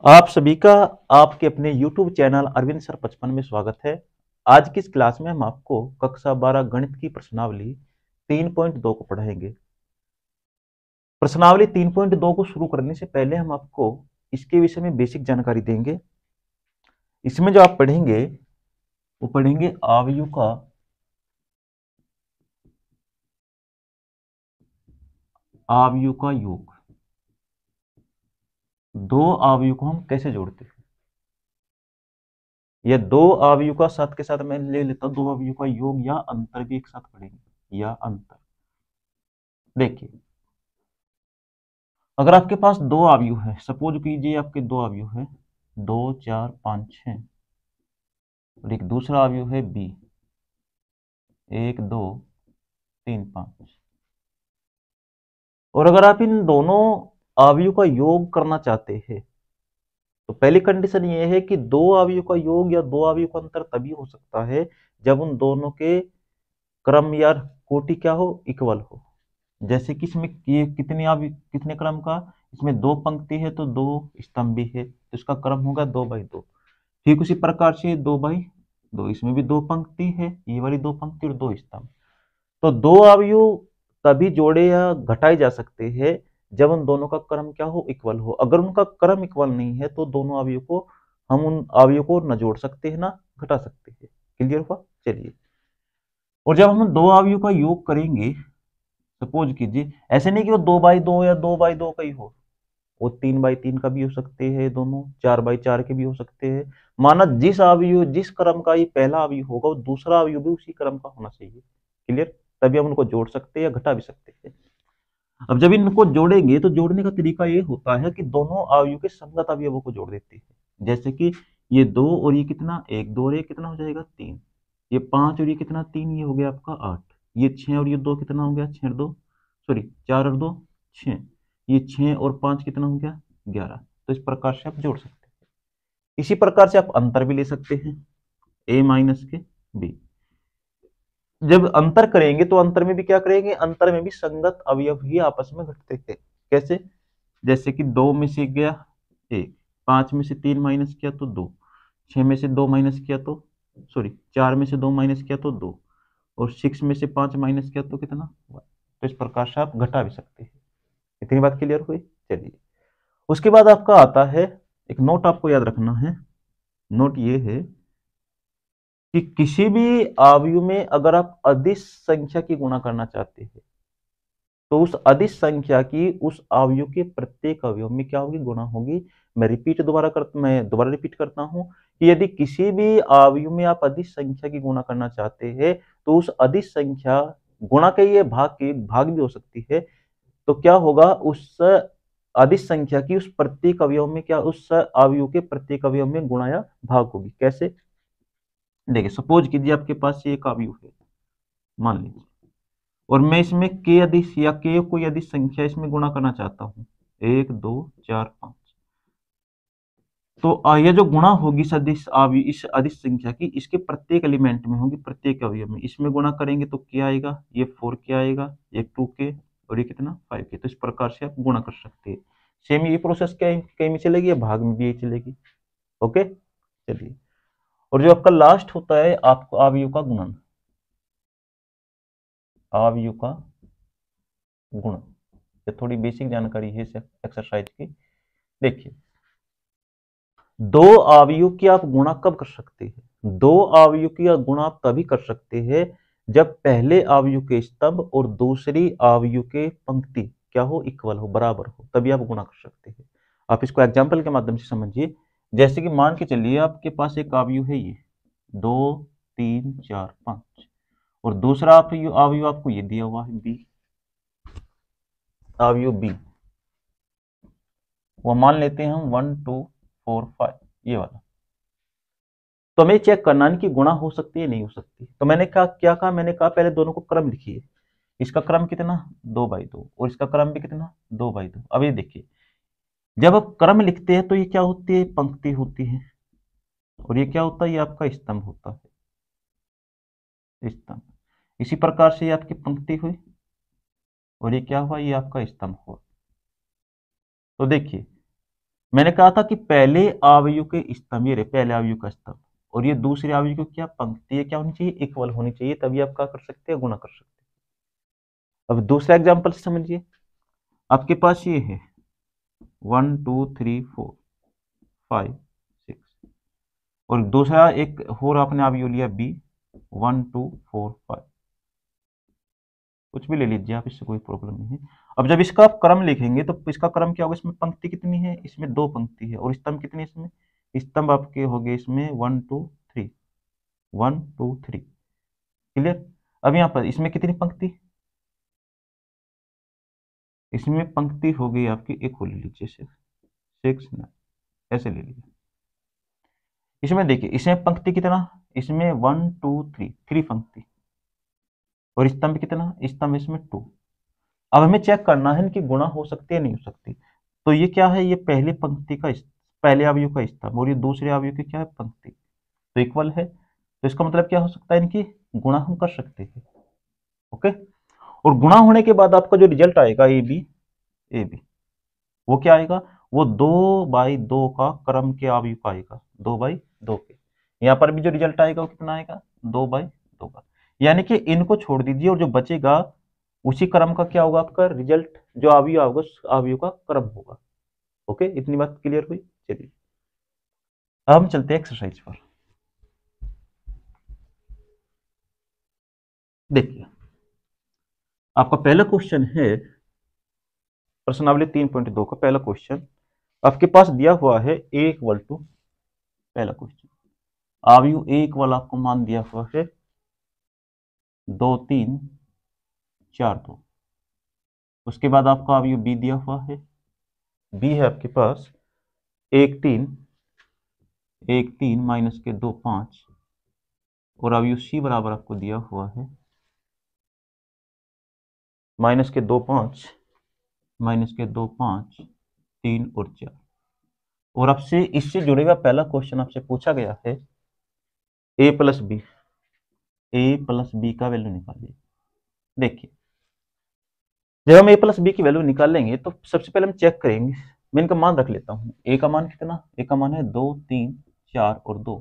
आप सभी का आपके अपने YouTube चैनल अरविंद सर 55 में स्वागत है। आज की इस क्लास में हम आपको कक्षा 12 गणित की प्रश्नावली 3.2 को पढ़ाएंगे। प्रश्नावली 3.2 को शुरू करने से पहले हम आपको इसके विषय में बेसिक जानकारी देंगे। इसमें जो आप पढ़ेंगे वो पढ़ेंगे आव्यूह का योग। दो आव्यूह को हम कैसे जोड़ते हैं, या दो आव्यूह का साथ के साथ मैं ले लेता हूं दो आव्यूह का योग या अंतर भी एक साथ पढ़ेंगे, या अंतर। देखिए, अगर आपके पास दो अवयव है, सपोज कीजिए आपके दो अवयव है 2 4 5 6, और एक दूसरा अवयव है बी 1 2 3 5, और अगर आप इन दोनों अवयव का योग करना चाहते हैं तो पहली कंडीशन ये है कि दो अवयव का योग या दो अवयव का अंतर तभी हो सकता है जब उन दोनों के क्रम या कोटि क्या हो, इक्वल हो। जैसे कि इसमें ये कितने क्रम का, इसमें दो पंक्ति है तो दो स्तंभ भी है, तो इसका क्रम होगा 2/2। ठीक उसी प्रकार से 2/2, इसमें भी दो पंक्ति है, ये वाली दो पंक्ति और दो स्तंभ। तो दो अवयव तभी जोड़े या घटाए जा सकते हैं जब उन दोनों का क्रम क्या हो, इक्वल हो। अगर उनका क्रम इक्वल नहीं है तो दोनों अवयव को हम उन अवयव को न जोड़ सकते हैं ना घटा सकते हैं। क्लियर हुआ? चलिए, और जब हम दो अवयव का योग करेंगे, सपोज कीजिए, ऐसे नहीं कि वो 2/2 या 2/2 का ही हो, वो 3/3 का भी हो सकते हैं, दोनों 4/4 के भी हो सकते हैं। माना जिस क्रम का ये पहला अवयव होगा वो दूसरा अवयव भी उसी क्रम का होना चाहिए। क्लियर? तभी हम उनको जोड़ सकते हैं या घटा भी सकते हैं। अब जब इनको जोड़ेंगे तो जोड़ने का तरीका ये होता है कि दोनों अवयव के संगत अवयवों को जोड़ देते हैं। जैसे कि ये 2 और ये कितना, 1 2 और 1 कितना हो जाएगा 3, ये 5 और ये कितना 3, ये हो गया आपका 8, ये 6 और ये 2 कितना हो गया 6 और 2, सॉरी 4 और 2 6, ये 6 और 5 कितना हो गया 11। तो इस प्रकार से आप जोड़ सकते हैं। इसी प्रकार से आप अंतर भी ले सकते हैं, a माइनस के b। जब अंतर करेंगे तो अंतर में भी क्या करेंगे, अंतर में भी संगत अवयव ही आपस में घटते हैं। कैसे? जैसे कि 2 में से गया 1, 5 में से 3 माइनस किया तो 2, 6 में से 2 माइनस किया तो, सॉरी 4 में से 2 माइनस किया तो 2, और 6 में से 5 माइनस किया तो कितना 1। तो इस प्रकार से आप घटा भी सकते हैं। इतनी बात क्लियर हुई? चलिए, उसके बाद आपका आता है एक नोट, आपको याद रखना है। नोट ये है कि किसी भी अवयव में अगर आप अदिश संख्या की गुणा करना चाहते हैं तो उस अदिश संख्या की उस अवयव के प्रत्येक अवयव में क्या होगी, गुणा होगी। मैं दोबारा रिपीट करता हूं कि यदि किसी भी अवयव में आप अदिश संख्या की गुणा करना चाहते हैं तो उस अदिश संख्या गुणा के ये भाग भी हो सकती है, तो क्या होगा, उस अदिश संख्या की उस प्रत्येक अवयव में क्या, उस अवयव के प्रत्येक अवयव में गुणा या भाग होगी। कैसे? देखिए, सपोज कीजिए आपके पास ये एक अवयव है, मान लीजिए, और मैं इसमें के अदिश या के कोई अदिश संख्या इसमें गुणा करना चाहता हूं, 1 2 4 5। तो यह जो गुणा होगी इस अदिश संख्या की, इसके प्रत्येक एलिमेंट में होगी, प्रत्येक अवयव में। इसमें गुणा करेंगे तो क्या आएगा, ये 4k आएगा, ये 2k, और ये कितना 5k। तो इस प्रकार से आप गुणा कर सकते हैं। सेम ये प्रोसेस क्या कहीं में चलेगी या भाग में भी यही चलेगी। ओके, चलिए, और जो आपका लास्ट होता है आपको अवयव का गुणन, अवयव का गुणन, ये थोड़ी बेसिक जानकारी है इस एक्सरसाइज की। देखिए, दो अवयव की आप गुणा कब कर सकते हैं, दो अवयव की आप गुणा आप तभी कर सकते हैं जब पहले अवयव के स्तंभ और दूसरी अवयव के पंक्ति क्या हो, इक्वल हो, बराबर हो, तभी आप गुणा कर सकते हैं। आप इसको एग्जाम्पल के माध्यम से समझिए। जैसे कि मान के चलिए आपके पास एक अवयव है ये 2 3 4 5, और दूसरा अवयव आपको ये दिया हुआ है बी, अवयव बी, वो मान लेते हैं हम 1 2 4 5, ये वाला। तो हमें चेक करना है कि गुणा हो सकती है नहीं हो सकती। तो मैंने क्या कहा, मैंने कहा पहले दोनों को क्रम लिखिए। इसका क्रम कितना 2/2, और इसका क्रम भी कितना 2/2। अब ये देखिए, जब आप क्रम लिखते हैं तो ये क्या होती है, पंक्ति होती है, और ये क्या होता है, ये आपका स्तंभ होता है, स्तंभ। इसी प्रकार से ये आपकी पंक्ति हुई, और ये क्या हुआ, ये आपका स्तंभ हुआ। तो देखिए, मैंने कहा था कि पहले अवयव के स्तंभ, ये रहे पहले अवयव का स्तंभ, और ये दूसरे अवयव की क्या पंक्ति, ये क्या होनी चाहिए, इक्वल होनी चाहिए, तभी आप क्या कर सकते हैं, गुणा कर सकते हैं। अब दूसरा एग्जाम्पल समझिए, आपके पास ये है 1 2 3 4 5 6, और दूसरा एक और आपने अवयव लिया बी 1 2 4 5, कुछ भी ले लीजिए आप, इससे कोई प्रॉब्लम नहीं है। अब जब इसका आप क्रम लिखेंगे तो इसका क्रम क्या होगा, इसमें पंक्ति कितनी है, इसमें 2 पंक्ति है, और स्तंभ कितनी है इसमें, स्तंभ आपके हो गए इसमें 1 2 3, 1 2 3, क्लियर। अब यहाँ पर इसमें कितनी पंक्ति, इसमें पंक्ति हो गई आपकी एक, हो लीजिए 6 9, ऐसे ले लीजिए। इसमें देखिए इसमें पंक्ति कितना, इसमें 1 2 3, 3 पंक्ति, और स्तंभ कितना, स्तंभ इसमें 2। अब हमें चेक करना है कि गुणा हो सकती है नहीं हो सकती। तो ये क्या है, ये पहली पंक्ति का पहले अवयव का स्तंभ, और ये दूसरे अवयव की क्या है, पंक्ति, तो इक्वल है। तो इसका मतलब क्या हो सकता है, इनकी गुणा हम कर सकते हैं। ओके, और गुणा होने के बाद आपका जो रिजल्ट आएगा ए बी, वो क्या आएगा, वो 2/2 का क्रम के अवयव का आएगा, 2/2 के। यहाँ पर भी जो रिजल्ट आएगा वो कितना आएगा, 2/2 का। यानी कि इनको छोड़ दीजिए, और जो बचेगा उसी क्रम का क्या होगा आपका रिजल्ट, जो अवयव होगा उस अवयव का क्रम होगा। ओके, इतनी बात क्लियर हुई। चलिए अब हम चलते हैं एक्सरसाइज पर। देखिए आपका पहला क्वेश्चन है प्रश्नावली 3.2 का पहला क्वेश्चन। आपके पास दिया हुआ है ए इक्वल टू, पहला क्वेश्चन अवयव ए इक्वल आपको मान दिया हुआ है 2 3 4 2। उसके बाद आपका अवयव बी दिया हुआ है, बी है आपके पास 1 3 माइनस के 2 5, और अवयव सी बराबर आपको दिया हुआ है माइनस के 2 5, माइनस के 2 5 3 और 4। और आपसे इससे जुड़े हुआ पहला क्वेश्चन आपसे पूछा गया है ए प्लस बी का वैल्यू निकालिए। देखिए जब हम ए प्लस बी की वैल्यू निकालेंगे तो सबसे पहले हम चेक करेंगे, मैं इनका मान रख लेता हूँ। ए का मान कितना, ए का मान है 2 3 4 और 2,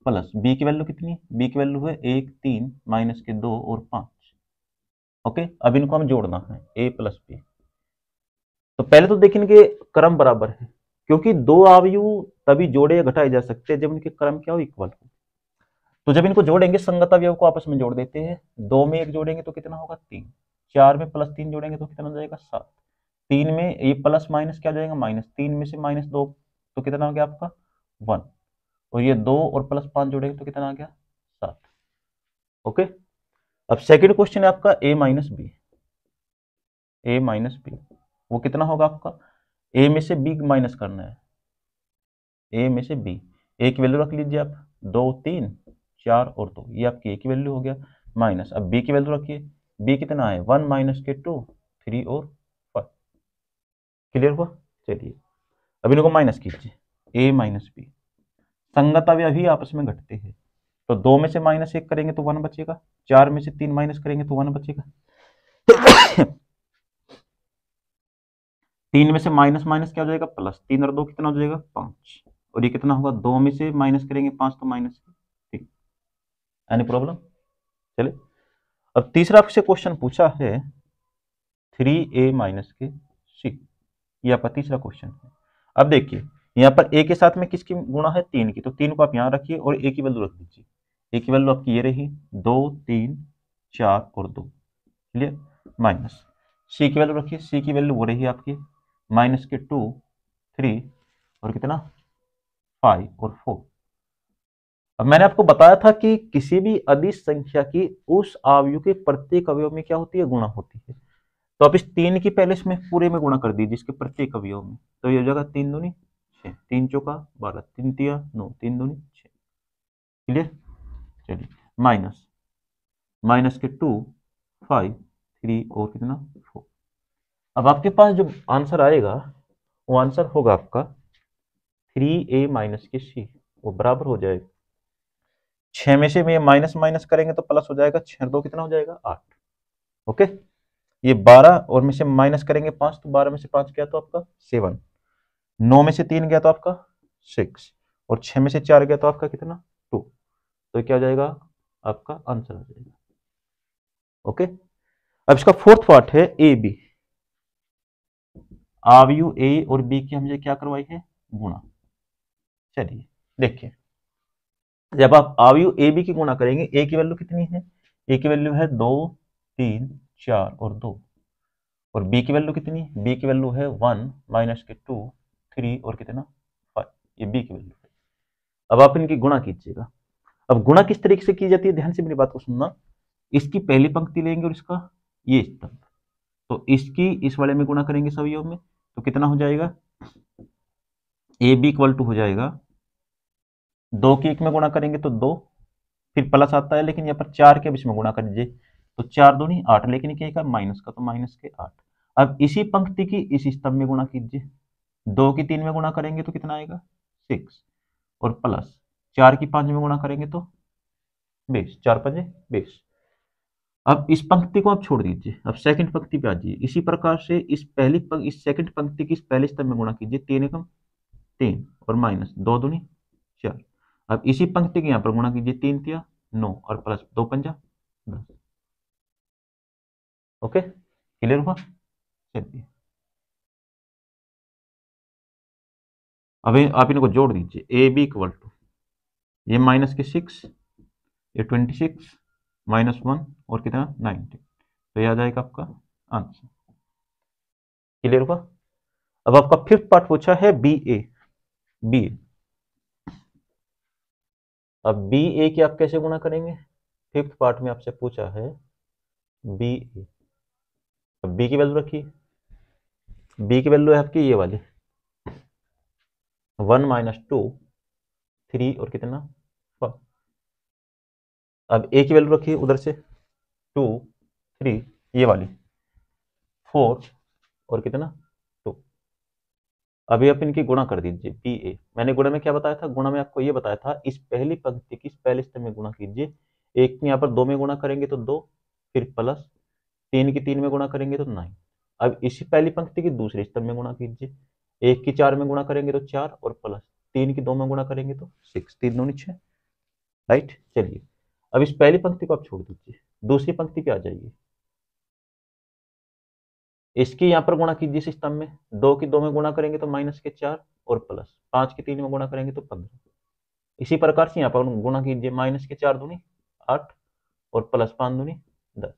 प्लस बी की वैल्यू कितनी, बी की वैल्यू है 1 3 माइनस के 2 और 5। ओके, अब इनको हम जोड़ना है ए प्लस बी। तो पहले तो देखेंगे क्रम बराबर है, क्योंकि दो अवयव तभी जोड़े या घटाए जा सकते हैं जब इनके क्रम क्या हो, इक्वल हो। तो जब इनको जोड़ेंगे संगत अवयव को आपस में जोड़ देते हैं, 2 में 1 जोड़ेंगे तो कितना होगा 3, 4 में +3 जोड़ेंगे तो कितना हो जाएगा 7, 3 में ये प्लस माइनस क्या हो जाएगा माइनस, 3 में से -2 तो कितना हो गया आपका 1, और ये 2 और +5 जोड़ेंगे तो कितना आ गया 7। ओके, अब सेकंड क्वेश्चन है आपका a माइनस बी, वो कितना होगा आपका, a में से b माइनस करना है, a में से b, a की वैल्यू रख लीजिए आप 2 3 4 और 2, ये आपकी a की वैल्यू हो गया, माइनस अब b की वैल्यू रखिए, b कितना है 1 माइनस के 2 3 और 5। क्लियर हुआ। चलिए अब इनको माइनस कीजिए, a माइनस बी, संगत अवयव ही आपस में घटते हैं, तो 2 में से -1 करेंगे तो 1 बचेगा, 4 में से 3 माइनस करेंगे तो 1 बचेगा, 3 में से माइनस माइनस क्या हो जाएगा प्लस, 3 और 2 कितना हो जाएगा 5, और ये कितना होगा 2 में से माइनस करेंगे 5 तो माइनस 3। Any problem. चले अब तीसरा आपसे क्वेश्चन पूछा है 3a माइनस के सी, ये आपका तीसरा क्वेश्चन है। अब देखिए यहाँ पर a के साथ में किसकी गुणा है 3 की, तो 3 को आप यहाँ रखिए और a की वैल्यू रख दीजिए, a की वैल्यू आपकी ये रही 2 3 4 और 2, क्लियर, माइनस c की वैल्यू रखिए, c की वैल्यू वो रही आपकी माइनस के 2 3 और कितना 5 और 4। अब मैंने आपको बताया था कि किसी भी अदिश संख्या की उस अवयव के प्रत्येक अवयव में क्या होती है, गुणा होती है। तो आप इस 3 की पहले इसमें पूरे में गुणा कर दीजिए इसके प्रत्येक अवयव में, तो ये हो जाएगा 3 दूनी 6, 3 चौका 12, 3 तिया 9, 3 दूनी 6। क्लियर। चलिए माइनस के 2 5 3 और कितना 4। अब आपके पास जो आंसर आएगा वो आंसर होगा आपका 3a माइनस के सी, वो बराबर हो जाएगा 6 में से माइनस माइनस करेंगे तो प्लस हो जाएगा, 6 2 कितना हो जाएगा 8। ओके, ये 12 और में से माइनस करेंगे 5 तो 12 में से 5 क्या तो आपका 7, 9 में से 3 गया तो आपका 6 और 6 में से 4 गया तो आपका कितना 2। तो क्या हो जाएगा आपका आंसर आ जाएगा। ओके, अब इसका फोर्थ पार्ट है ए बी। आव्यूह ए और बी की हमने क्या करवाई है गुणा। चलिए देखिए, जब आप आव्यूह ए बी की गुणा करेंगे, ए की वैल्यू कितनी है, ए की वैल्यू है 2 3 4 और 2, और बी की वैल्यू कितनी है, बी की वैल्यू है 1 माइनस के 2 3 और कितना 5, ये बी की वैल्यू है। अब आप इनकी गुणा कीजिएगा। अब गुणा किस तरीके से की जाती है, ध्यान से मेरी बात को सुनना। इसकी पहली पंक्ति लेंगे और इसका ये स्तंभ, तो इसकी इस वाले में गुणा करेंगे सब योग में, तो कितना हो जाएगा, ए बी इक्वल टू हो जाएगा 2 की 1 में गुणा करेंगे तो 2, फिर प्लस आता है लेकिन यहाँ पर 4 के बीच में गुणा कर दीजिए तो 4 दूनी 8, लेकिन क्या का माइनस का तो माइनस के 8। अब इसी पंक्ति की इस स्तंभ में गुणा कीजिए, 2 की 3 में गुणा करेंगे तो कितना आएगा 6, और प्लस 4 की 5 में गुणा करेंगे तो 20, 4 5 20। अब इस पंक्ति को आप छोड़ दीजिए, अब सेकंड पंक्ति पे आ जाइए। इसी प्रकार से इस सेकंड पंक्ति की इस पहले स्तंभ में गुणा कीजिए, 3 एकम 3 और माइनस 2 दूनी 4। अब इसी पंक्ति के यहाँ पर गुणा कीजिए, 3 तिया 9 और प्लस 2 पंजा 10। ओके, क्लियर हुआ। चलिए अब आप इनको जोड़ दीजिए, ए बी इक्वल टू ये माइनस के 6, ये 26 माइनस 1 और कितना 90, तो ये आ जाएगा आपका आंसर। क्लियर हुआ। अब आपका फिफ्थ पार्ट पूछा है बी ए। बी अब बी ए की आप कैसे गुणा करेंगे, फिफ्थ पार्ट में आपसे पूछा है बी ए। अब बी की वैल्यू रखिए, बी की वैल्यू है आपकी ये वाली 1 माइनस 2 3 और कितना 4। अब ए की वैल्यू रखिए उधर से 2 3 ये वाली 4 और कितना 2। अभी आप इनकी गुणा कर दीजिए बी ए। मैंने गुणा में क्या बताया था, गुणा में आपको ये बताया था इस पहली पंक्ति की इस पहले स्तंभ में गुणा कीजिए। एक यहाँ पर 2 में गुणा करेंगे तो 2, फिर प्लस 3 की 3 में गुणा करेंगे तो 9। अब इसी पहली पंक्ति की दूसरे स्तंभ में गुणा कीजिए, 1 की 4 में गुणा करेंगे तो 4 और प्लस 3 की 2 में गुणा करेंगे तो 6, 3 दूनी 6। राइट, चलिए अब इस पहली पंक्ति को आप छोड़ दीजिए, दूसरी पंक्ति पे आ जाइए। इसकी यहाँ पर गुणा कीजिए इस स्तंभ में, 2 की 2 में गुणा करेंगे तो माइनस के 4 और प्लस 5 की 3 में गुणा करेंगे तो 15। इसी प्रकार से यहाँ पर गुणा कीजिए, माइनस के 4 दूनी 8 और प्लस 5 दूनी 10।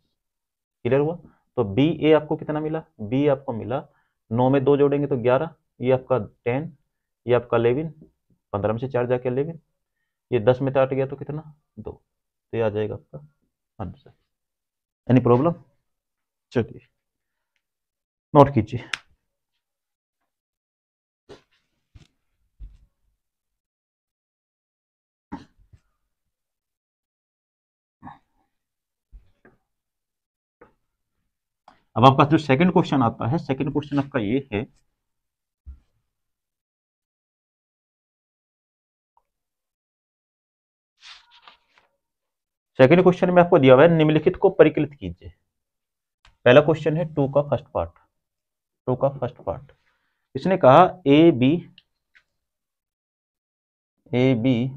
क्लियर हुआ। तो बी ए आपको कितना मिला, बी आपको मिला 9 में 2 जोड़ेंगे तो 11, ये आपका 10, ये आपका 11, 15 में से 4 जाके 11, ये 10 में 8 गया तो कितना 2, तो ये आ जाएगा आपका आंसर। Any problem. चलिए नोट कीजिए। अब आपका जो सेकंड क्वेश्चन आता है, सेकंड क्वेश्चन आपका ये है, सेकंड क्वेश्चन में आपको दिया हुआ है निम्नलिखित को परिकलित कीजिए। पहला क्वेश्चन है 2 का फर्स्ट पार्ट, 2 का फर्स्ट पार्ट इसने कहा ए बी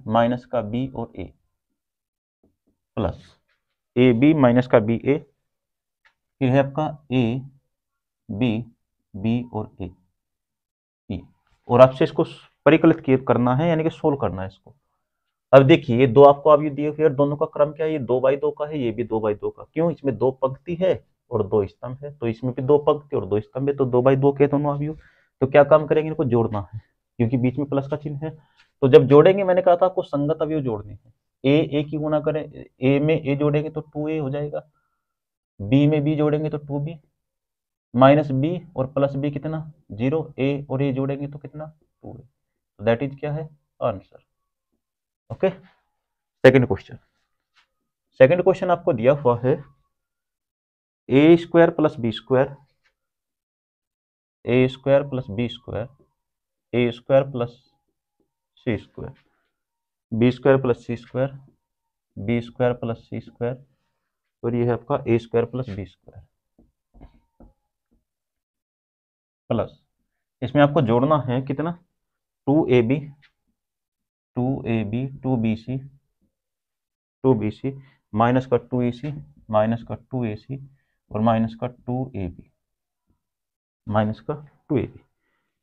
माइनस का बी और ए प्लस ए बी माइनस का बी ए, फिर है आपका ए बी बी और ए, और आपसे इसको परिकलित करना है यानी कि सोल्व करना है इसको। अब देखिए ये दो आपको अब ये दिए हुए दोनों का क्रम क्या है, ये 2 बाई 2 का है, ये भी 2 बाई 2 का। क्यों, इसमें 2 पंक्ति है और 2 स्तंभ है, तो इसमें भी 2 पंक्ति और 2 स्तंभ है, तो 2 बाई 2 के दोनों अवयव। तो क्या काम करेंगे, इनको जोड़ना है क्योंकि बीच में प्लस का चिन्ह है। तो जब जोड़ेंगे, मैंने कहा था आपको संगत अवयव जोड़ने हैं। ए की गुणा करें, ए में ए जोड़ेंगे तो 2a हो जाएगा, बी में बी जोड़ेंगे तो 2b, माइनस बी और प्लस बी कितना 0, ए और ए जोड़ेंगे तो कितना 2a। तो दैट इज क्या है answer. Okay, second question. Second question आपको दिया हुआ है a square plus B square, a square plus B square, a square plus c square, b square plus c square, b square plus c square, और ये है आपका ए square plus B square plus इसमें आपको जोड़ना है कितना, 2ab 2bc माइनस का 2ac माइनस का 2ac और माइनस का 2ab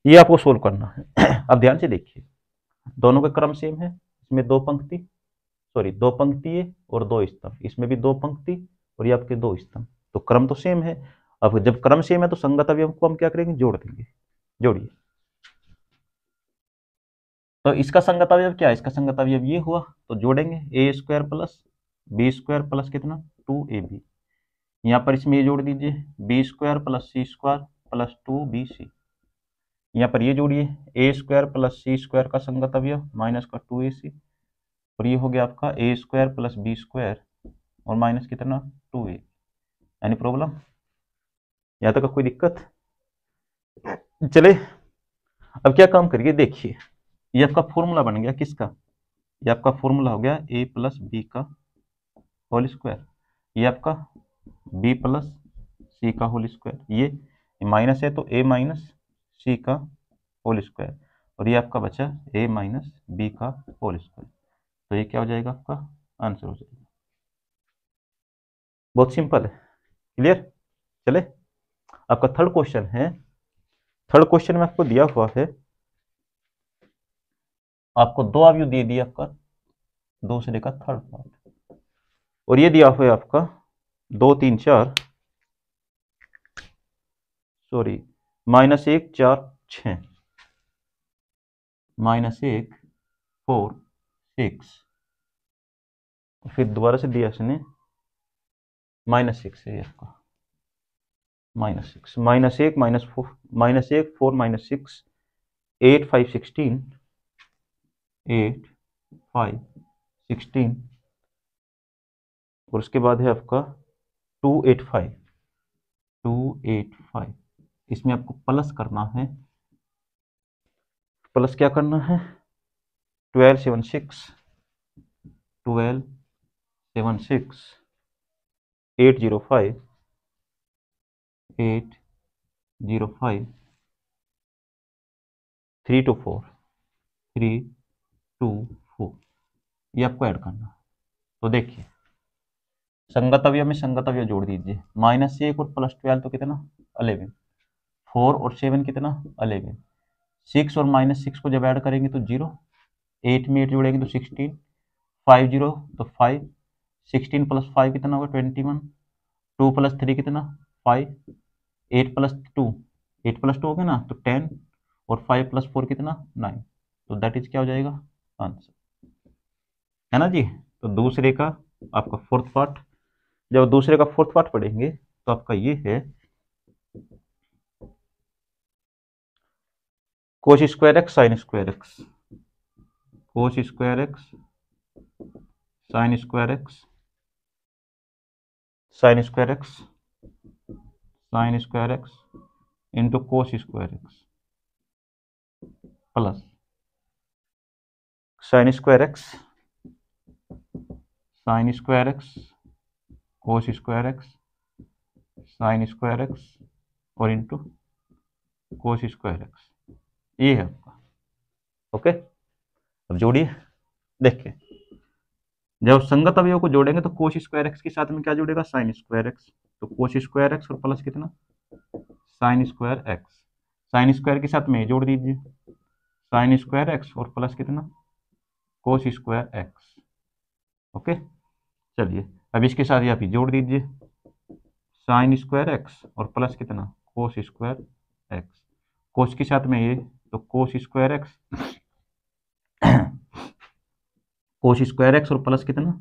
ये आपको सोल्व करना है। अब ध्यान से देखिए, दोनों का क्रम सेम है, इसमें दो पंक्ति और दो स्तंभ, इसमें भी दो पंक्ति और ये आपके दो स्तंभ, तो क्रम तो सेम है। अब जब क्रम सेम है तो संगत अवयव को हम क्या करेंगे, जोड़ देंगे। जोड़िए, तो इसका संगत अवयव क्या है, इसका संगत अवयव ये हुआ, तो जोड़ेंगे a square plus B square plus कितना 2ab, यहाँ पर इसमें ये जोड़ दीजिए b square plus c square plus 2bc, यहाँ पर ये जोड़िए a square plus c square का संगत अवयव माइनस का 2ac, और ये हो गया आपका ए स्क्वायर प्लस बी स्क्वायर और माइनस कितना 2a। यानी प्रॉब्लम, यहाँ तक कोई दिक्कत? चले अब क्या काम करिए, देखिए ये आपका फॉर्मूला बन गया किसका, ये आपका फॉर्मूला हो गया a प्लस बी का होल स्क्वायर, ये आपका b प्लस सी का होल स्क्वायर, ये माइनस है तो a माइनस सी का होल स्क्वायर, और ये आपका बचा a माइनस बी का होल स्क्वायर। तो ये क्या हो जाएगा, आपका आंसर हो जाएगा। बहुत सिंपल है, क्लियर। चले आपका थर्ड क्वेश्चन है। थर्ड क्वेश्चन में आपको दिया हुआ है, आपको दो अवयव दे दिया आपका दूसरे का थर्ड पार्ट, और ये दिया हुआ है आपका 2 3 4 सॉरी -1 4 6 -1 4 6, फिर दोबारा से दिया इसने -6 है आपका -6 -1 -4 -1 4 -6 8 5 16 8 5 16, और उसके बाद है आपका 285 इसमें आपको प्लस करना है। प्लस क्या करना है, 12 7 6 805 3 2 4 3 2 4, ये आपको ऐड करना है। तो देखिए संगत अवयव में संगत अवयव जोड़ दीजिए, -1 और +12 तो कितना 11, 4 और 7 कितना 11, 6 और -6 को जब ऐड करेंगे तो 0, 8 में 8 जोड़ेंगे तो 16, 5 0 तो 5, 16 + 5 कितना होगा 21, 2 + 3 कितना 5, 8 + 2 हो गया ना तो 10, और 5 + 4 कितना 9, तो दैट इज क्या हो जाएगा आंसर, है ना जी। तो दूसरे का आपका फोर्थ पार्ट, जब दूसरे का फोर्थ पार्ट पढ़ेंगे तो आपका ये है cos square x sine square x, cos square x sine square x sine square x sine square x into cos square x plus sine square x cos square x sine square x और into cos square x, ये है आपका। Okay, अब जोड़िए, देखिए जब संगत अवयव को जोड़ेंगे तो कोस स्क्वायर एक्स के साथ में क्या जुड़ेगा साइन स्क्वायर एक्स, तो कोस स्क्वायर एक्स और प्लस कितना sine square x, sine square के साथ में जोड़ दीजिए साइन स्क्वायर एक्स और प्लस कितना कोस स्क्वायर एक्स। ओके, चलिए अब इसके साथ आप जोड़ दीजिए साइन स्क्वायर एक्स और प्लस कितना कोस स्क्वायर एक्स, कोस के साथ में ये तो कोस स्क्वायर एक्स और प्लस कितना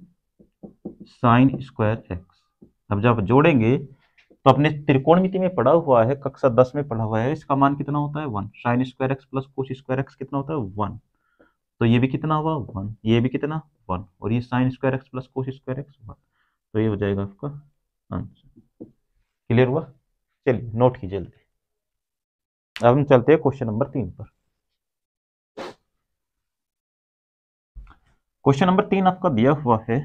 साइन स्क्वायर एक्स। अब जब जोड़ेंगे तो अपने त्रिकोणमिति में पढ़ा हुआ है, कक्षा 10 में पढ़ा हुआ है, इसका मान कितना होता है 1, sine square x plus cos square x कितना होता है 1, तो ये भी कितना हुआ 1, ये भी कितना 1, और ये sine square x plus cos square x 1, तो ये हो जाएगा आपका आंसर। क्लियर हुआ? चलिए नोट कीजिए जल्दी। अब हम चलते हैं क्वेश्चन नंबर 3 पर। क्वेश्चन नंबर 3 आपका दिया हुआ है,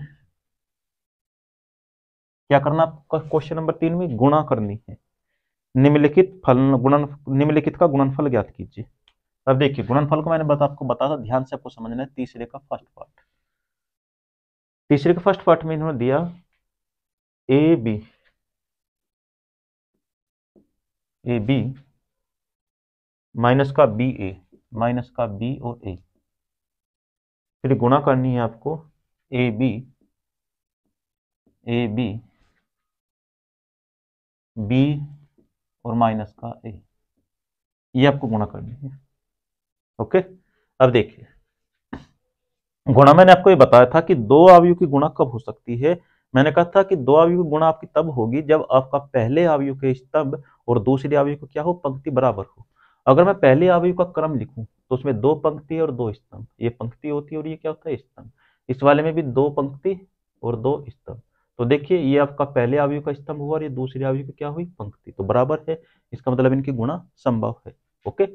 क्या करना आपका क्वेश्चन नंबर 3 में गुणा करनी है। निम्नलिखित फल निम्नलिखित का गुणनफल ज्ञात कीजिए। अब देखिए गुणनफल को मैंने आपको बताया था, ध्यान से आपको समझना है। तीसरे का फर्स्ट पार्ट में इन्होंने दिया ए बी माइनस का बी और ए, फिर गुणा करनी है आपको ए बी बी और माइनस का ए, ये आपको गुणा करनी है। ओके, अब देखिए गुणा मैंने आपको ये बताया था कि दो अवयव की गुणा कब हो सकती है। मैंने कहा था कि दो अवयव की गुणा आपकी तब होगी जब आपका पहले अवयव के स्तंभ और दूसरे अवयव को क्या हो, पंक्ति बराबर हो। अगर मैं पहले अवयव का क्रम लिखूं तो उसमें दो पंक्ति और दो स्तंभ, ये पंक्ति होती है और ये क्या होता है, स्तंभ। इस वाले में भी दो पंक्ति और दो स्तंभ। तो देखिए ये आपका पहले अवयव का स्तंभ हुआ और ये दूसरे अवयव की क्या हुई, पंक्ति, तो बराबर है। इसका मतलब इनकी गुणा संभव है। ओके,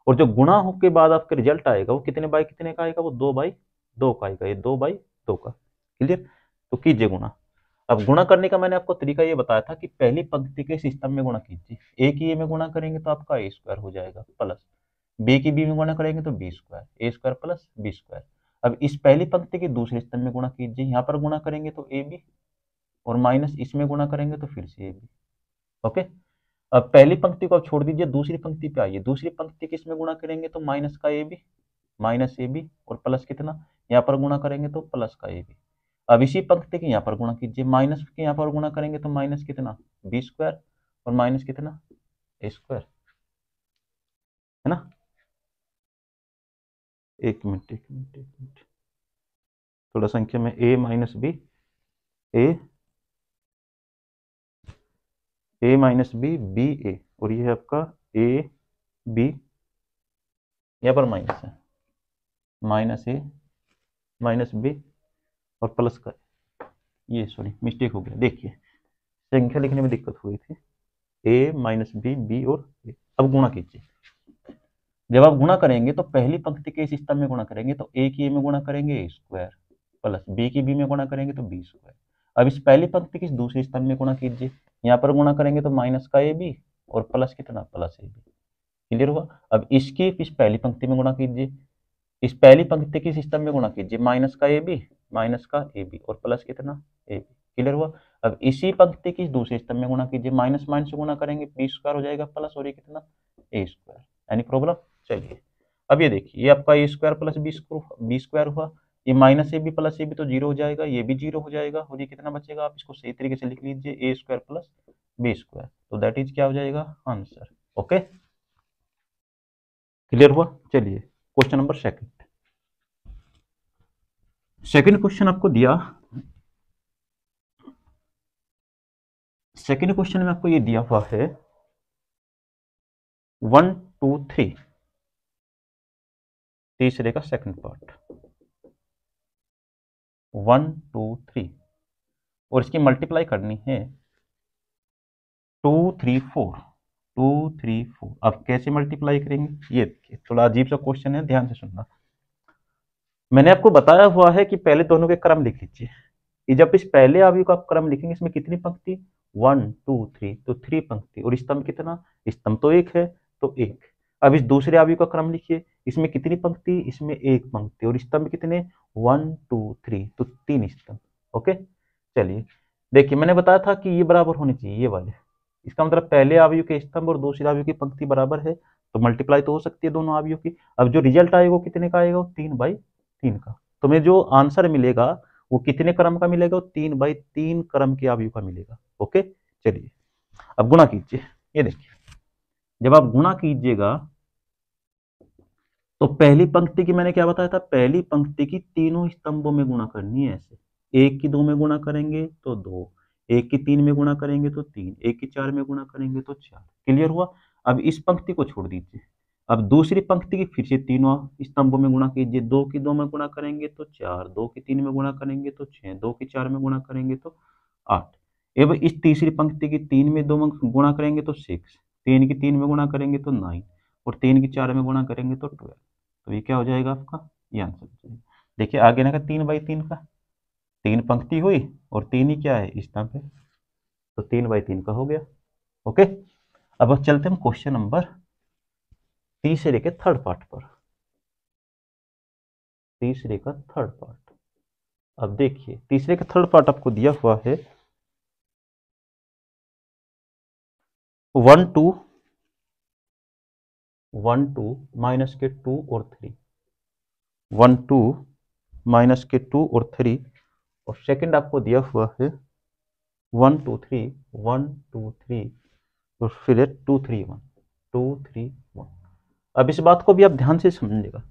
और जो गुणा हो के बाद आपका रिजल्ट आएगा वो कितने बाई कितने का आएगा, वो 2/2 का आएगा, ये 2/2 का। क्लियर, तो कीजिए गुणा। अब गुणा करने का मैंने आपको तरीका ये बताया था कि पहली पंक्ति के सिस्टम में गुणा कीजिए। ए की ए में गुणा करेंगे तो आपका ए स्क्वायर हो जाएगा, प्लस बी की बी में गुणा करेंगे तो B square, a square plus B square. अब इस पहली पंक्ति के दूसरे स्तंभ में गुणा कीजिए, यहाँ पर गुणा करेंगे तो ए बी और माइनस इसमें गुणा करेंगे तो फिर से ए बी। ओके, अब पहली पंक्ति को आप छोड़ दीजिए, दूसरी पंक्ति पे आइए। दूसरी पंक्ति किसमें गुणा करेंगे तो माइनस का A B, minus A B और प्लस कितना, यहाँ पर गुणा करेंगे तो प्लस का ए बी। अब इसी पंक्ति के यहाँ पर गुणा कीजिए, माइनस के यहाँ पर गुणा करेंगे तो माइनस कितना, बी स्क्वायर और माइनस कितना, ए स्क्वायर, है ना। एक मिनट, थोड़ा संख्या में ए माइनस बी, ए माइनस बी, बी ए, और ये है आपका ए बी, यहाँ पर माइनस है, माइनस ए माइनस बी और प्लस का, ये सॉरी मिस्टेक हो गया। देखिए संख्या लिखने में दिक्कत हुई थी, ए माइनस बी, बी और ए। अब गुणा कीजिए। जब आप गुणा करेंगे तो पहली पंक्ति के इस स्तंभ में गुणा करेंगे तो ए की ए में गुणा करेंगे ए स्क्वायर, प्लस बी की बी में गुणा करेंगे तो बी स्क्वायर। अब इस पहली पंक्ति के इस दूसरे स्तंभ में गुणा कीजिए, यहाँ पर गुणा करेंगे तो माइनस का ए बी और प्लस कितना, प्लस ए बी। क्लियर हुआ। अब इसकी इस पहली पंक्ति में गुणा कीजिए, इस पहली पंक्ति के इस स्तंभ में गुणा कीजिए, माइनस का ए बी, माइनस का ए बी और प्लस कितना, ए बी। क्लियर हुआ। अब इसी पंक्ति की दूसरे स्तंभ में गुणा कीजिए, माइनस माइनस से गुणा करेंगे बी स्क्वायर हो जाएगा प्लस और ये कितना, ए स्क्वायर। Any problem. चलिए अब ये देखिए, ये आपका ए स्क्वायर प्लस बी स्क्वायर हुआ, ये minus A B plus A B तो जीरो हो जाएगा, ये भी जीरो हो जाएगा और ये कितना बचेगा, आप इसको सही तरीके से लिख लीजिए, ए स्क्वायर प्लस बी स्क्वायर, तो दैट इज क्या हो जाएगा, आंसर। ओके, क्लियर हुआ। चलिए क्वेश्चन नंबर सेकंड क्वेश्चन आपको दिया। सेकंड क्वेश्चन में आपको ये दिया हुआ है 1 2 3, तीसरे का सेकंड पार्ट 1 2 3, और इसकी मल्टीप्लाई करनी है 2 3 4, 2 3 4। अब कैसे मल्टीप्लाई करेंगे, ये देखिए थोड़ा अजीब सा क्वेश्चन है, ध्यान से सुनना। मैंने आपको बताया हुआ है कि पहले दोनों के क्रम लिख लीजिए। ये जब इस पहले अवयव का आप क्रम लिखेंगे, इसमें कितनी पंक्ति, 1 2 3, तो 3 पंक्ति, और स्तंभ कितना, स्तंभ तो एक है तो एक। अब इस दूसरे अवयव का क्रम लिखिए, इसमें कितनी पंक्ति, इसमें एक पंक्ति, और स्तंभ कितने, 1 2 3, तो 3 स्तंभ। ओके, चलिए देखिए मैंने बताया था कि ये बराबर होने चाहिए ये वाले, इसका मतलब पहले अवयव के स्तंभ और दूसरे अवयव की पंक्ति बराबर है, तो मल्टीप्लाई तो हो सकती है दोनों अवयव की। अब जो रिजल्ट आएगा वो कितने का आएगा, वो 3/3 का। तुम्हें जो आंसर मिलेगा वो कितने क्रम का मिलेगा, वो 3/3 क्रम के अवयव का मिलेगा। ओके, चलिए अब गुणा कीजिए। ये देखिए जब आप गुणा कीजिएगा तो पहली पंक्ति की मैंने क्या बताया था, पहली पंक्ति की तीनों स्तंभों में गुणा करनी है ऐसे। एक की 2 में गुणा करेंगे तो 2, एक की 3 में गुणा करेंगे तो 3, एक की 4 में गुणा करेंगे तो 4। क्लियर हुआ। अब इस पंक्ति को छोड़ दीजिए, अब दूसरी पंक्ति की फिर से तीनों स्तंभों में गुणा कीजिए। 2 की 2 में गुणा करेंगे तो 4, 2 की 3 में गुणा करेंगे तो 6, 2 की 4 में गुणा करेंगे तो 8। अब इस तीसरी पंक्ति की 3 में 2 में गुणा करेंगे तो 6, 3 की 3 में गुणा करेंगे तो 9, और 3 की 4 में गुणा करेंगे तो 12। तो ये क्या हो जाएगा आपका, ये आंसर हो जाएगा। देखिए आगे ना का 3/3 का, 3 पंक्ति हुई और 3 ही क्या है, स्तंभ है, तो 3/3 का हो गया। ओके, अब चलते हम क्वेश्चन नंबर तीसरे के थर्ड पार्ट पर। तीसरे का थर्ड पार्ट, अब देखिए तीसरे का थर्ड पार्ट आपको दिया हुआ है 1 2 1 2 माइनस के 2 और 3, 1 2 माइनस के 2 और 3, और सेकंड आपको दिया हुआ है 1 2 3 1 2 3 और फिर 2 3 1 2 3 1। अब इस बात को भी आप ध्यान से समझिएगा।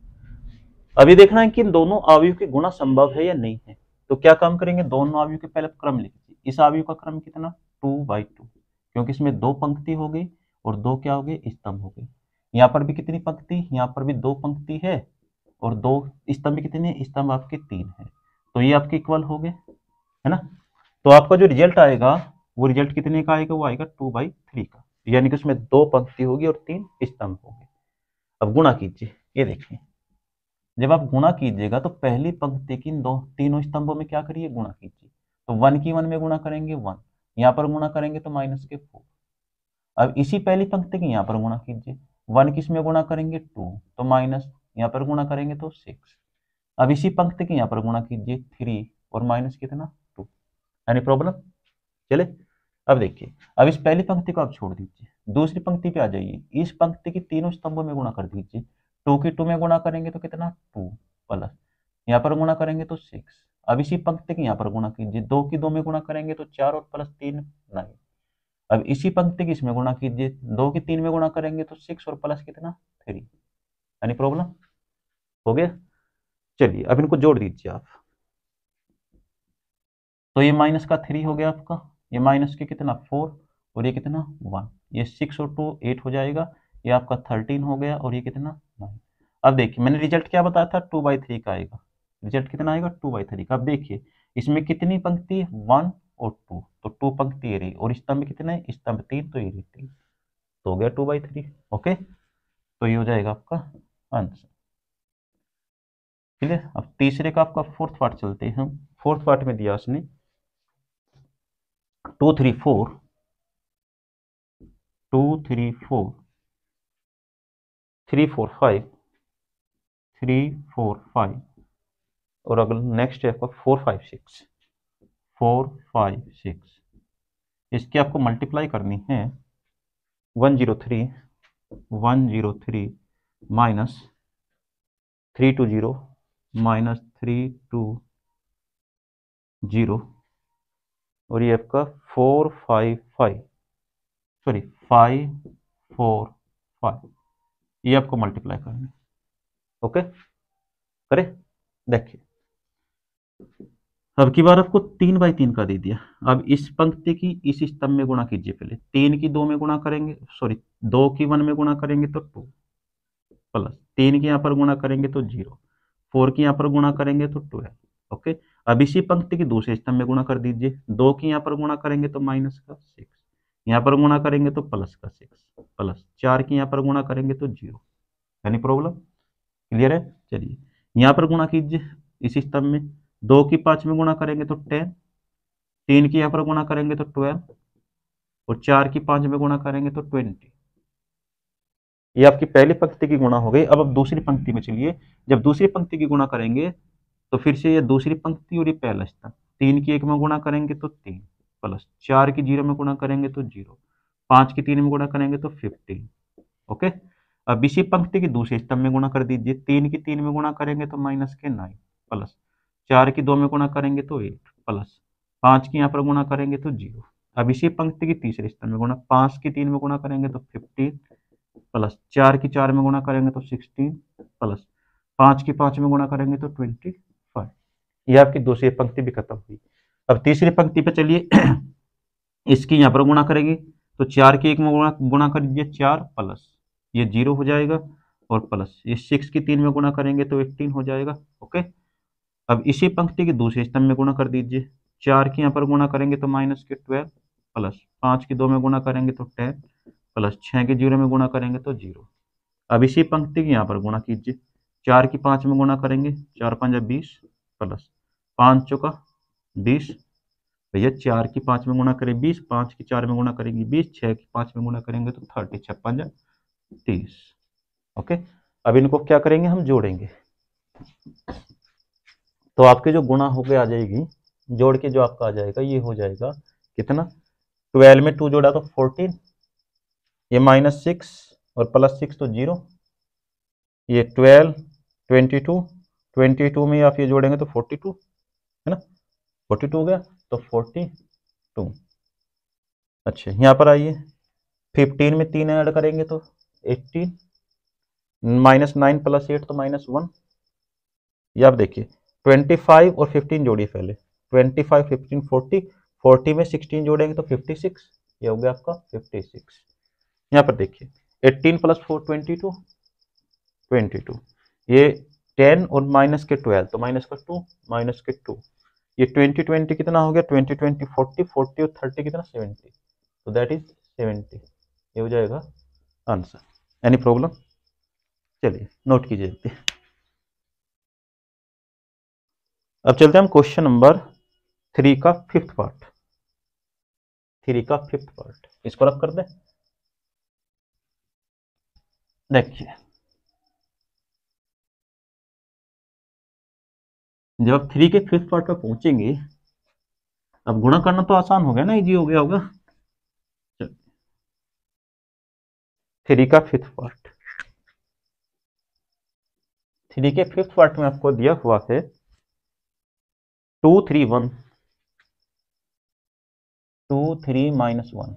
अभी देखना है कि इन दोनों अवयव की गुणा संभव है या नहीं है। तो क्या काम करेंगे, दोनों अवयव के पहले क्रम लिख लीजिए। इस अवयव का क्रम कितना 2/2, क्योंकि इसमें दो पंक्ति हो गई और दो क्या हो गए, स्तंभ हो गए। यहाँ पर भी कितनी पंक्ति, यहाँ पर भी दो पंक्ति है और दो स्तंभ कितने, स्तंभ आपके 3 है। तो ये आपके इक्वल हो गए, है ना। तो आपका जो रिजल्ट आएगा वो रिजल्ट कितने का आएगा, वो आएगा 2/3 का, यानी कि उसमें दो पंक्ति होगी और 3 स्तंभ होंगे। अब गुणा कीजिए, ये देखिए जब आप गुणा कीजिएगा तो पहली पंक्ति की दो तीनों स्तंभों में क्या करिए, गुणा कीजिए। तो 1 की 1 में गुणा करेंगे 1, यहाँ पर गुणा करेंगे तो माइनस के 4। अब इसी पहली पंक्ति की यहाँ पर गुणा कीजिए, 1 किस में गुणा करेंगे 2, तो माइनस, यहाँ पर गुणा करेंगे तो 6। अब इसी पंक्ति की यहाँ पर गुणा कीजिए 3 और माइनस कितना 2। एनी प्रॉब्लम, चले। अब देखिए, अब इस पहली पंक्ति को आप छोड़ दीजिए, दूसरी पंक्ति पे आ जाइए। इस पंक्ति की तीनों स्तंभों में गुणा कर दीजिए। 2 की 2 में गुणा करेंगे तो कितना 2 प्लस, यहाँ पर गुणा करेंगे तो 6। अब इसी पंक्ति की यहाँ पर गुणा कीजिए, 2 की 2 में गुणा करेंगे तो 4 और प्लस 3 9। अब इसी पंक्ति की इसमें गुणा कीजिए, 2 की 3 में गुणा करेंगे तो 6 और प्लस कितना 3। यानी प्रॉब्लम हो गया। चलिए अब इनको जोड़ दीजिए आप, तो ये माइनस का 3 हो गया आपका, ये माइनस के कितना 4 और ये कितना 1, ये 6 और 2 8 हो जाएगा, ये आपका 13 हो गया और ये कितना 9। अब देखिए मैंने रिजल्ट क्या बताया था, 2/3 का आएगा। रिजल्ट कितना आएगा 2/3 का। अब देखिए इसमें कितनी पंक्ति, 1 और 2, तो 2 पंक्ति ये रही, और स्तंभ कितने, स्तंभ 3, तो ये रही 3, तो हो गया 2/3। ओके, तो ये हो जाएगा आपका आंसर। क्लियर। अब तीसरे का आपका फोर्थ पार्ट चलते हैं हम। फोर्थ पार्ट में दिया उसने 2 3 4 2 3 4 3 4 5 3 4 5, और अगला नेक्स्ट है आपका 4 5 6 4 5 6। इसकी आपको मल्टीप्लाई करनी है 103 माइनस 320 माइनस 320, और ये आपका 455 सॉरी 545, ये आपको मल्टीप्लाई करना है। ओके करे, देखिए अब की बार आपको 3/3 का दे दिया। अब इस पंक्ति की इस स्तंभ में गुणा कीजिए, पहले 3 की 2 में गुणा करेंगे, सॉरी 2 की 1 में गुणा करेंगे तो 2 प्लस 3 की यहाँ पर गुणा करेंगे तो 0, 4 की यहाँ पर गुणा करेंगे तो 12। ओके, अब इसी पंक्ति की दूसरे स्तंभ में गुणा कर दीजिए, 2 की यहाँ पर गुणा करेंगे तो माइनस का 6, यहाँ पर गुणा करेंगे तो प्लस का 6, प्लस 4 की यहाँ पर गुणा करेंगे तो 0। यानी प्रॉब्लम क्लियर है। चलिए यहाँ पर गुणा कीजिए इस स्तंभ में, 2 की 5 में गुणा करेंगे तो 10, 3 की यहाँ पर गुणा करेंगे तो 12, और 4 की 5 में गुणा करेंगे तो 20। ये आपकी पहली पंक्ति की गुणा हो गई। अब दूसरी पंक्ति में चलिए, जब दूसरी पंक्ति की गुणा करेंगे तो फिर से ये दूसरी पंक्ति और ये पहला स्तंभ, 3 की 1 में गुणा करेंगे तो 3 प्लस 4 की 0 में गुणा करेंगे तो 0, 5 की 3 में गुणा करेंगे तो 15। ओके, अब इसी पंक्ति की दूसरे स्तंभ में गुणा कर दीजिए, 3 की 3 में गुणा करेंगे तो माइनस के 9 प्लस 4 की 2 में गुणा करेंगे तो 8 प्लस 5 की यहाँ पर गुणा करेंगे तो 0। अब इसी पंक्ति की तीसरे स्तंभ में गुणा, 5 की 3 में गुणा करेंगे तो 15 प्लस 4 की 4 में गुणा करेंगे तो 16 प्लस 5 की 5 में गुणा करेंगे तो 25। ये आपकी दूसरी पंक्ति भी खत्म हुई। अब तीसरी पंक्ति पे चलिए इसकी यहाँ पर गुणा करेंगे, तो 4 की 1 में गुणा कर दीजिए 4 प्लस ये 0 हो जाएगा, और प्लस ये 6 की 3 में गुणा करेंगे तो 18 हो जाएगा। ओके, अब इसी पंक्ति के दूसरे स्तंभ में गुणा कर दीजिए, 4 की यहाँ पर गुणा करेंगे तो माइनस के 12 प्लस 5 की 2 में गुणा करेंगे तो 10 प्लस 6 की 0 में गुणा करेंगे तो 0। अब इसी पंक्ति की यहाँ पर गुणा कीजिए, 4 की 5 में गुणा करेंगे, 4 5 20 प्लस 5 चौका 20, भैया 4 की 5 में गुणा करें 20, 5 की 4 में गुणा करेंगे 20, 6 की 5 में गुणा करेंगे तो 30, 6 5 30। ओके, अब इनको क्या करेंगे, हम जोड़ेंगे। तो आपके जो गुणा होके आ जाएगी, जोड़ के जो आपका आ जाएगा ये हो जाएगा कितना, 12 में 2 जोड़ा तो 14, ये -6 और +6 तो 0, ये 12, 22, 22 में आप ये जोड़ेंगे तो 42 है ना, 42 हो गया तो 42। अच्छा यहाँ पर आइए, 15 में 3 ऐड करेंगे तो 18, -9 + 8 तो -1। ये आप देखिए 25 और 15 जोड़िए पहले, 25 15 40, 40 में 16 जोड़ेंगे तो 56, ये हो गया आपका 56। यहाँ पर देखिए 18 + 4 22, 22, ये 10 और माइनस के 12 तो माइनस का 2, माइनस के 2, ये 20 20 कितना हो गया, 20 20 40, 40 और 30 कितना 70, तो दैट इज 70, ये हो जाएगा आंसर। एनी प्रॉब्लम, चलिए नोट कीजिए। अब चलते हैं हम क्वेश्चन नंबर 3 का 5th पार्ट, 3 का 5th पार्ट, इसको रख कर दे। देखिए जब आप 3 के 5th पार्ट पर पहुंचेंगे, अब गुणा करना तो आसान हो गया ना, इजी हो गया होगा। 3 का 5th पार्ट, 3 के 5th पार्ट में आपको दिया हुआ है 2 3 1, 2 3 -1,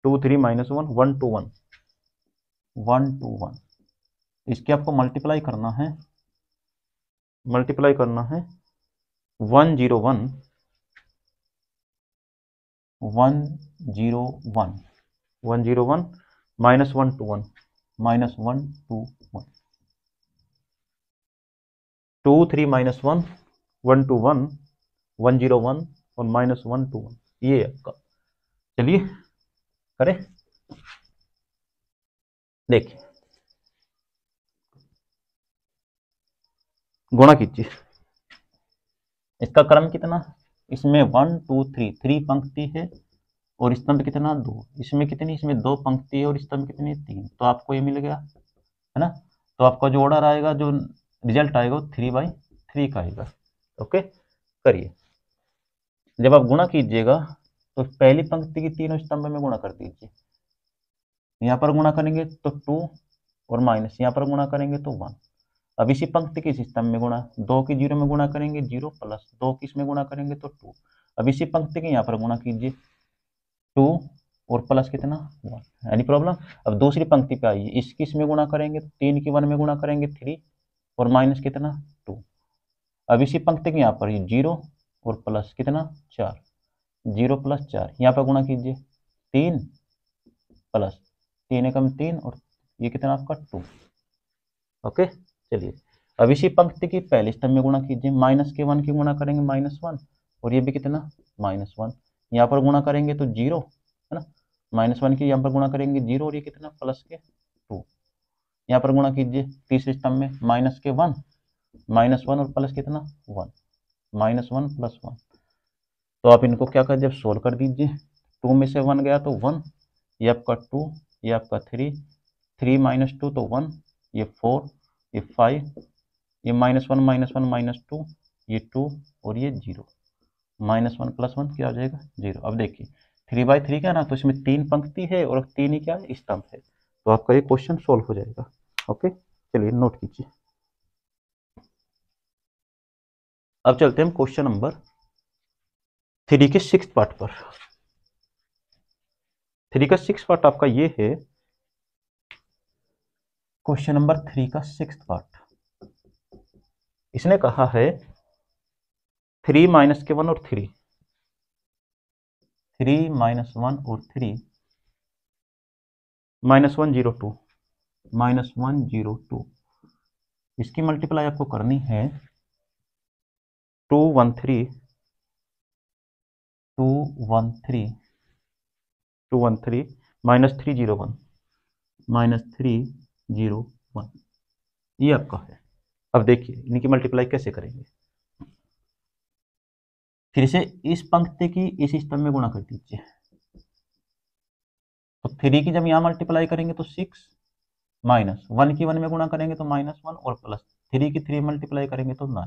2 3 -1, 1 2 1, 1 2 1, इसके आपको मल्टीप्लाई करना है, मल्टीप्लाई करना है 1 0 1, 1 0 1, 1 0 1, -1 2 1, -1 2 1, 2 3 -1, 1 2 1, 1 0 1 और -1 2 1, ये आपका। चलिए करें, देखिए गुणा कीजिए, इसका क्रम कितना, इसमें 1 2 3, 3 पंक्ति है और स्तंभ कितना 2, इसमें कितनी, इसमें 2 पंक्ति है और स्तंभ कितनी 3, तो आपको ये मिल गया है ना। तो आपका जो ऑर्डर आएगा, जो रिजल्ट आएगा वो 3/3 का आएगा। ओके, करिए। जब आप गुणा कीजिएगा तो पहली पंक्ति की तीनों स्तंभ में गुणा कर दीजिए, यहाँ पर गुणा करेंगे तो 2 और माइनस, यहाँ पर गुणा करेंगे तो 1। अब इसी पंक्ति के स्तंभ में गुणा, 2 की 0 में गुणा करेंगे 0 प्लस 2 की इसमें गुणा करेंगे तो 2। अब इसी पंक्ति के यहाँ पर गुणा कीजिए, 2 और प्लस कितना 1, एनी प्रॉब्लम। अब दूसरी पंक्ति पे आइए, इसकी इसमें गुणा करेंगे तो 3 की 1 में गुणा करेंगे 3 और माइनस कितना 2। अब इसी पंक्ति के यहाँ पर 0 और प्लस कितना 4, 0 + 4, यहाँ पर गुणा कीजिए 3 प्लस 3 एकम 3 और ये कितना आपका 2। ओके, चलिए अब इसी पंक्ति की पहले स्तंभ में गुणा कीजिए, -1 की गुणा करेंगे -1 और ये भी कितना -1, यहाँ पर गुणा करेंगे तो 0 है ना, -1 की यहाँ पर गुणा करेंगे 0 और ये कितना प्लस के 2, यहाँ पर गुणा कीजिए तीसरे स्तंभ में -1, -1 और प्लस कितना 1, -1 + 1। तो आप इनको क्या कर, जब सोल्व कर दीजिए, 2 में से 1 गया तो 1, ये आपका 2, ये आपका 3, 3 - 2 तो 1, ये 4, ये 5, ये -1 -1 -2, ये 2 और ये 0, -1 + 1 क्या हो जाएगा 0। अब देखिए 3/3 क्या ना, तो इसमें 3 पंक्ति है और 3 ही क्या है स्तंभ है, तो आपका ये क्वेश्चन सोल्व हो जाएगा। ओके, चलिए नोट कीजिए। अब चलते हैं हम क्वेश्चन नंबर 3 के 6th पार्ट पर। 3 का 6th पार्ट आपका ये है, क्वेश्चन नंबर 3 का 6th पार्ट। इसने कहा है 3 - 1 और 3, 3 - 1 और 3, -102, -102, इसकी मल्टीप्लाई आपको करनी है 213, 213, 213 -301, -301, ये आपका है। अब देखिए इनकी मल्टीप्लाई कैसे करेंगे। फिर से इस पंक्ति की इस स्तंभ में गुणा कर दीजिए। तो 3 की जब यहाँ मल्टीप्लाई करेंगे तो 6, माइनस 1 की 1 में गुणा करेंगे तो -1 और प्लस 3 की 3 मल्टीप्लाई करेंगे तो 9।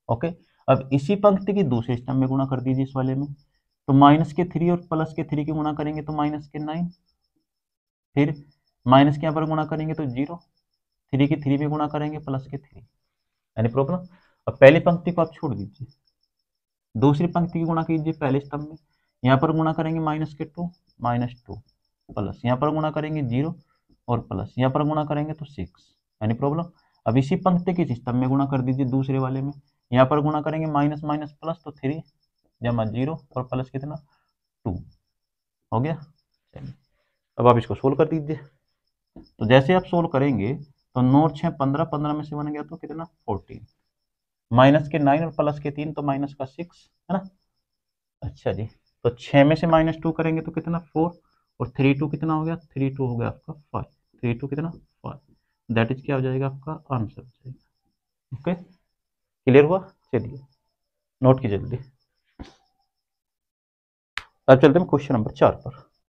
ओके, अब इसी पंक्ति की दूसरे स्तंभ में गुणा कर दीजिए इस वाले में। तो माइनस के 3 और प्लस के 3 की गुणा करेंगे तो माइनस के 9, फिर माइनस के यहाँ पर गुणा करेंगे तो 0, 3 की 3 में गुणा करेंगे प्लस के 3। यानी प्रॉब्लम, अब पहली पंक्ति को आप छोड़ दीजिए, दूसरी पंक्ति की गुणा कीजिए पहले स्तंभ में। यहाँ पर गुणा करेंगे -2, -2 प्लस यहाँ पर गुणा करेंगे 0 और प्लस यहाँ पर गुणा करेंगे तो 6। यानी प्रॉब्लम, अब इसी पंक्ति के स्तंभ में गुणा कर दीजिए दूसरे वाले में। यहाँ पर गुणा करेंगे माइनस माइनस प्लस, तो 3 जमा 0 और प्लस कितना 2 हो गया। चलिए अब आप इसको सोल्व कर दीजिए। तो जैसे आप सोल्व करेंगे तो 9 6 15, 15 में से बन गया तो कितना 14, माइनस के 9 और प्लस के 3 तो माइनस का 6 है ना। अच्छा जी, तो 6 में से -2 करेंगे तो कितना 4 और 3 2 कितना हो गया, 3 2 हो गया आपका 5, 3 2 कितना 5, दैट इज क्या हो जाएगा आपका आंसर हो जाएगा। ओके, क्लियर हुआ। चलिए नोट कीजिए जल्दी। अब चलते हैं क्वेश्चन नंबर 4 पर।